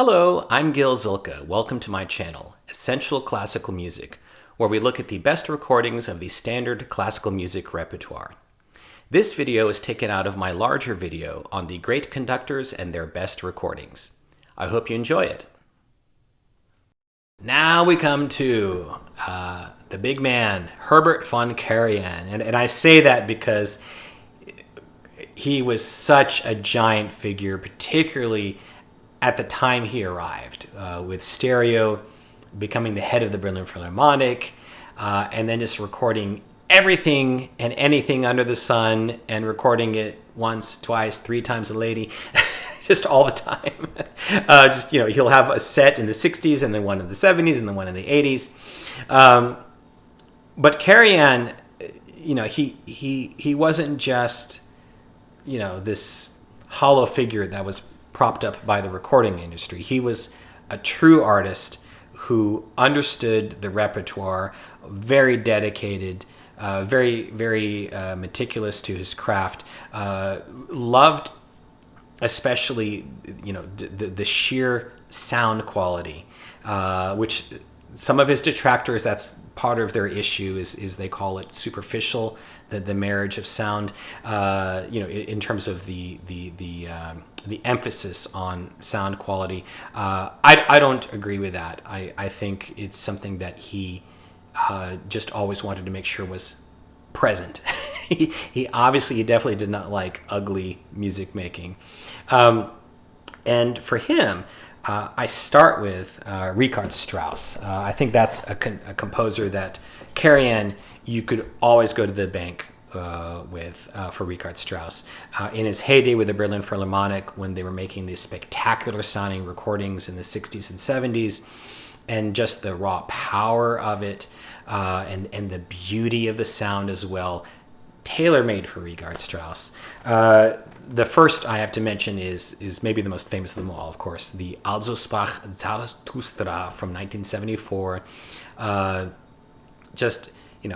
Hello, I'm Gil Zilkha. Welcome to my channel, Essential Classical Music, where we look at the best recordings of the standard classical music repertoire. This video is taken out of my larger video on the great conductors and their best recordings. I hope you enjoy it. Now we come to the big man, Herbert von Karajan. And I say that because he was such a giant figure, particularly at the time he arrived, with stereo, becoming the head of the Berlin Philharmonic, and then just recording everything and anything under the sun and recording it once, twice, three times a lady, just all the time. He'll have a set in the 60s and then one in the 70s and then one in the 80s. But Karajan, he wasn't just, this hollow figure that was propped up by the recording industry. He was a true artist who understood the repertoire, very dedicated, very meticulous to his craft, loved especially the sheer sound quality, which some of his detractors, that's part of their issue, is they call it superficial, the marriage of sound, in terms of the emphasis on sound quality. I don't agree with that. I think it's something that he just always wanted to make sure was present. he definitely did not like ugly music making. And for him, I start with Richard Strauss. I think that's a composer that Karajan, you could always go to the bank with for Richard Strauss. In his heyday with the Berlin Philharmonic, when they were making these spectacular sounding recordings in the 60s and 70s, and just the raw power of it, and the beauty of the sound as well, tailor-made for Richard Strauss. The first I have to mention is maybe the most famous of them all, of course, the Also sprach Zarathustra from 1974.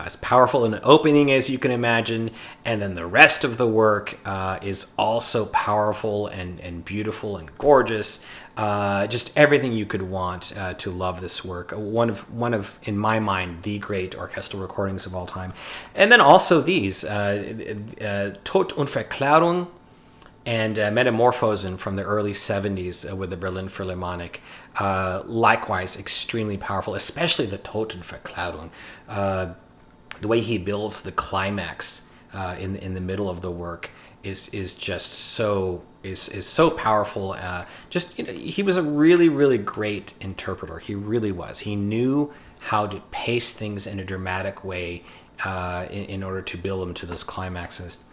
As powerful an opening as you can imagine, and then the rest of the work is also powerful and beautiful and gorgeous. Just everything you could want to love this work. One of, in my mind, the great orchestral recordings of all time. And then also these, Tod und Verklärung and Metamorphosen from the early 70s with the Berlin Philharmonic. Likewise, extremely powerful, especially the Tod und Verklärung. The way he builds the climax in the middle of the work is just so powerful. He was a really great interpreter. He really was. He knew how to pace things in a dramatic way in order to build them to those climaxes.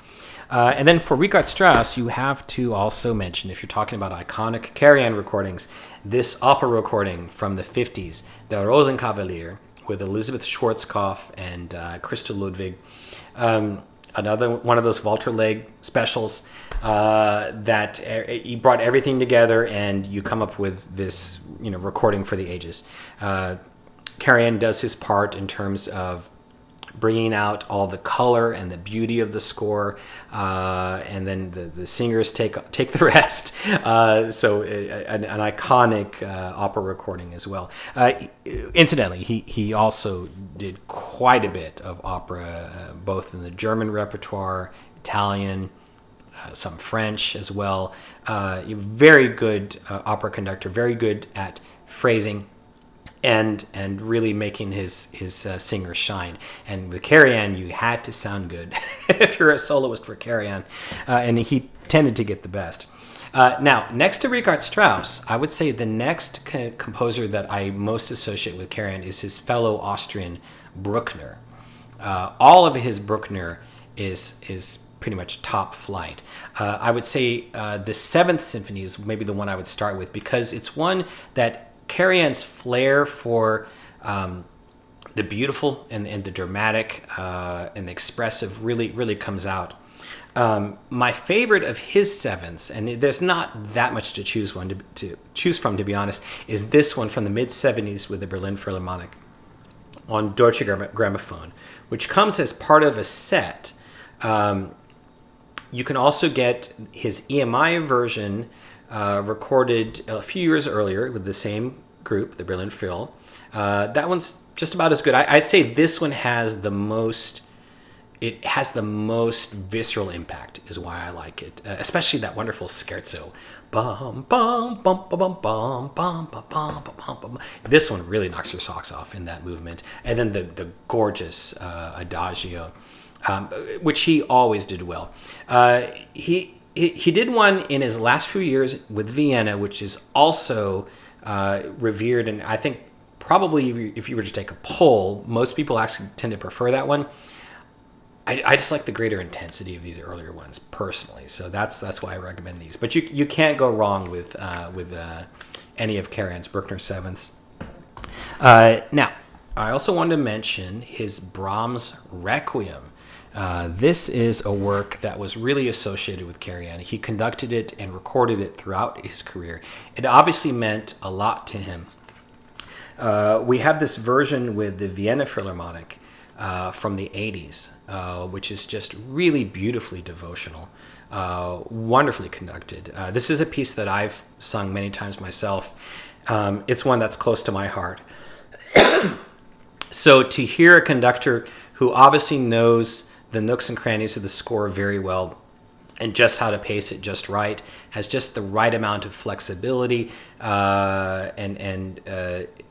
And then for Richard Strauss, you have to also mention, if you're talking about iconic Karajan recordings, this opera recording from the 50s, Der Rosenkavalier, with Elizabeth Schwarzkopf and Christa Ludwig. Another one of those Walter Legg specials that he brought everything together, and you come up with this recording for the ages. Karajan does his part in terms of bringing out all the color and the beauty of the score, and then the singers take the rest. So an iconic opera recording as well. Incidentally, he also did quite a bit of opera, both in the German repertoire, Italian, some French as well. Very good opera conductor, very good at phrasing, and really making his singer shine. And with Karajan, you had to sound good if you're a soloist for Karajan, and he tended to get the best. Now, next to Richard Strauss, I would say the next composer that I most associate with Karajan is his fellow Austrian Bruckner. All of his Bruckner is pretty much top flight. I would say the Seventh Symphony is maybe the one I would start with, because it's one that Karajan's flair for the beautiful and the dramatic and the expressive really comes out. My favorite of his sevenths, and there's not that much to choose from, to be honest, is this one from the mid-70s with the Berlin Philharmonic on Deutsche Grammophon, which comes as part of a set. You can also get his EMI version recorded a few years earlier with the same group, the Berlin Phil. That one's just about as good. I'd say this one has the most. It has the most visceral impact, is why I like it. Especially that wonderful scherzo. Bum, bum, bum, bum, bum, bum, bum, bum, bum, bum, bum. This one really knocks your socks off in that movement. And then the gorgeous adagio, which he always did well. He did one in his last few years with Vienna, which is also revered. And I think probably if you were to take a poll, most people actually tend to prefer that one. I just like the greater intensity of these earlier ones personally, so that's why I recommend these. But you can't go wrong with any of Karajan's Bruckner sevenths. Now, I also wanted to mention his Brahms Requiem. This is a work that was really associated with Karajan. He conducted it and recorded it throughout his career. It obviously meant a lot to him. We have this version with the Vienna Philharmonic from the 80s, which is just really beautifully devotional, wonderfully conducted. This is a piece that I've sung many times myself. It's one that's close to my heart. So to hear a conductor who obviously knows the nooks and crannies of the score very well, and just how to pace it just right, has just the right amount of flexibility and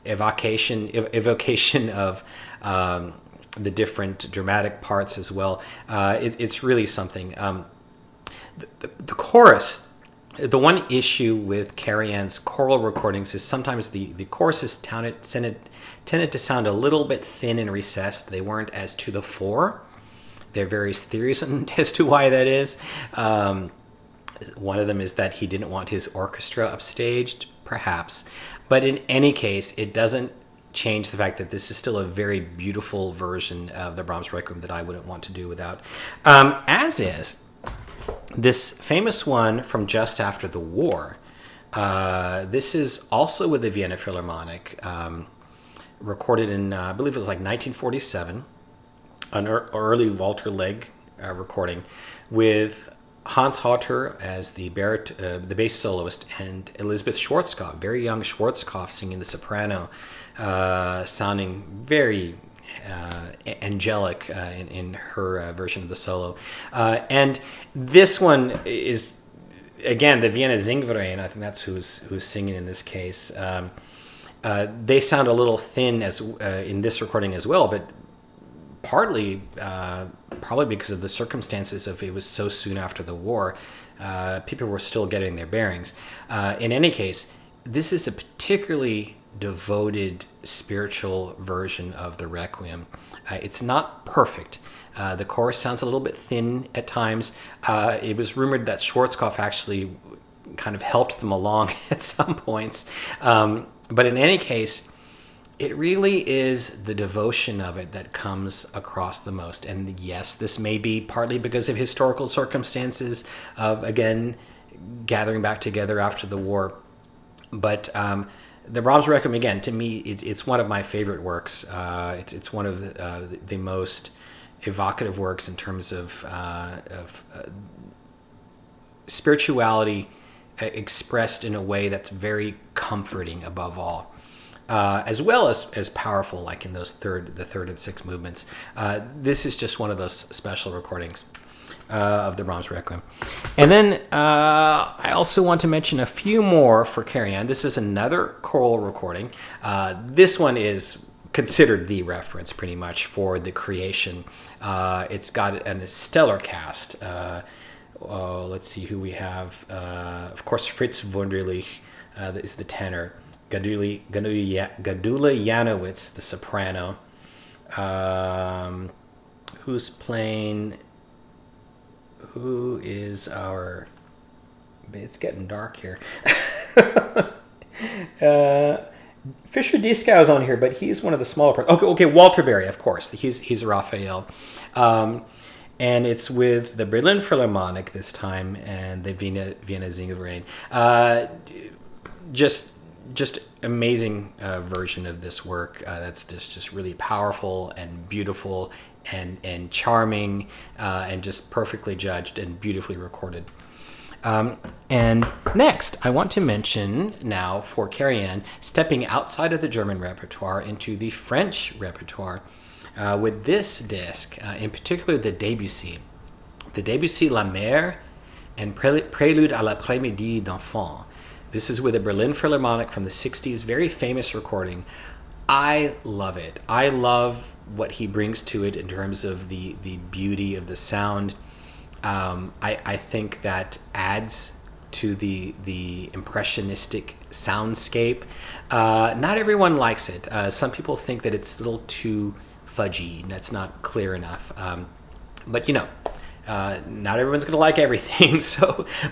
evocation of the different dramatic parts as well. It's really something. The chorus, the one issue with Karajan's choral recordings is sometimes the choruses tended to sound a little bit thin and recessed. They weren't as to the fore. There are various theories as to why that is. One of them is that he didn't want his orchestra upstaged, perhaps. But in any case, it doesn't change the fact that this is still a very beautiful version of the Brahms Requiem that I wouldn't want to do without. As is this famous one from just after the war. This is also with the Vienna Philharmonic, recorded in, I believe it was like 1947, an early Walter Legg recording with Hans Hotter as the bass soloist and Elisabeth Schwarzkopf, very young Schwarzkopf, singing the soprano, sounding very angelic in her version of the solo. And this one is, again, the Vienna Singverein. I think that's who's singing in this case. They sound a little thin as in this recording as well, but partly probably because of the circumstances of it was so soon after the war. People were still getting their bearings. In any case, this is a particularly devoted spiritual version of the Requiem. It's not perfect. The chorus sounds a little bit thin at times. It was rumored that Schwarzkopf actually kind of helped them along at some points. But in any case, it really is the devotion of it that comes across the most. And yes, this may be partly because of historical circumstances of, again, gathering back together after the war. But the Brahms Requiem, again, to me, it's one of my favorite works. It's one of the most evocative works in terms of spirituality expressed in a way that's very comforting above all. As well as powerful, like in the third and sixth movements. This is just one of those special recordings of the Brahms Requiem. And then I also want to mention a few more for Karajan. This is another choral recording. This one is considered the reference pretty much for the creation. It's got a stellar cast. Let's see who we have. Of course, Fritz Wunderlich is the tenor. Gadula Janowitz, the soprano, who's playing. Who is our? It's getting dark here. Fischer Dieskau is on here, but he's one of the smaller parts. Okay, Walter Berry, of course. He's Raphael, and it's with the Berlin Philharmonic this time and the Vienna Singverein. Just amazing version of this work that's just really powerful and beautiful and charming and just perfectly judged and beautifully recorded. And next, I want to mention now for Karajan, stepping outside of the German repertoire into the French repertoire with this disc, in particular the Debussy. The Debussy La Mer and Prélude à l'après-midi d'enfant. This is with a Berlin Philharmonic from the 60s, very famous recording. I love it. I love what he brings to it in terms of the beauty of the sound. I think that adds to the impressionistic soundscape. Not everyone likes it. Some people think that it's a little too fudgy and that's not clear enough. But you know, not everyone's going to like everything.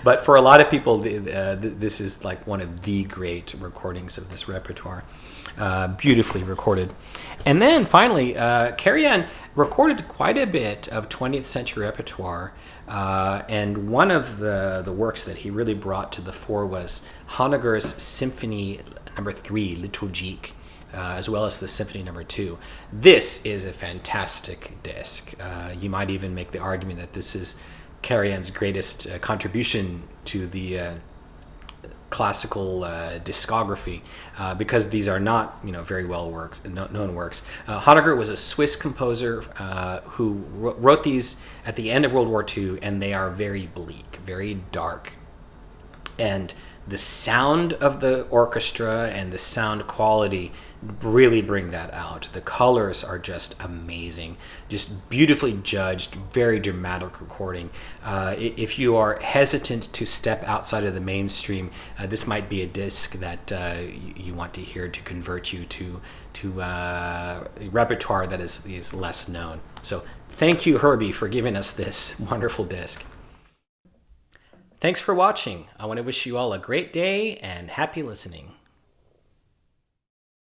But for a lot of people, this is like one of the great recordings of this repertoire. Beautifully recorded. And then finally, Karajan recorded quite a bit of 20th century repertoire. And one of the works that he really brought to the fore was Honegger's Symphony No. 3, Liturgique, as well as the Symphony No. 2. This is a fantastic disc. You might even make the argument that this is Karajan's greatest contribution to the classical discography, because these are not, very well known works. Honegger was a Swiss composer who wrote these at the end of World War II, and they are very bleak, very dark. And the sound of the orchestra and the sound quality really bring that out. The colors are just amazing, just beautifully judged, very dramatic recording. If you are hesitant to step outside of the mainstream, this might be a disc that you want to hear to convert you to repertoire that is less known. So thank you, Herbie, for giving us this wonderful disc. Thanks for watching. I want to wish you all a great day and happy listening.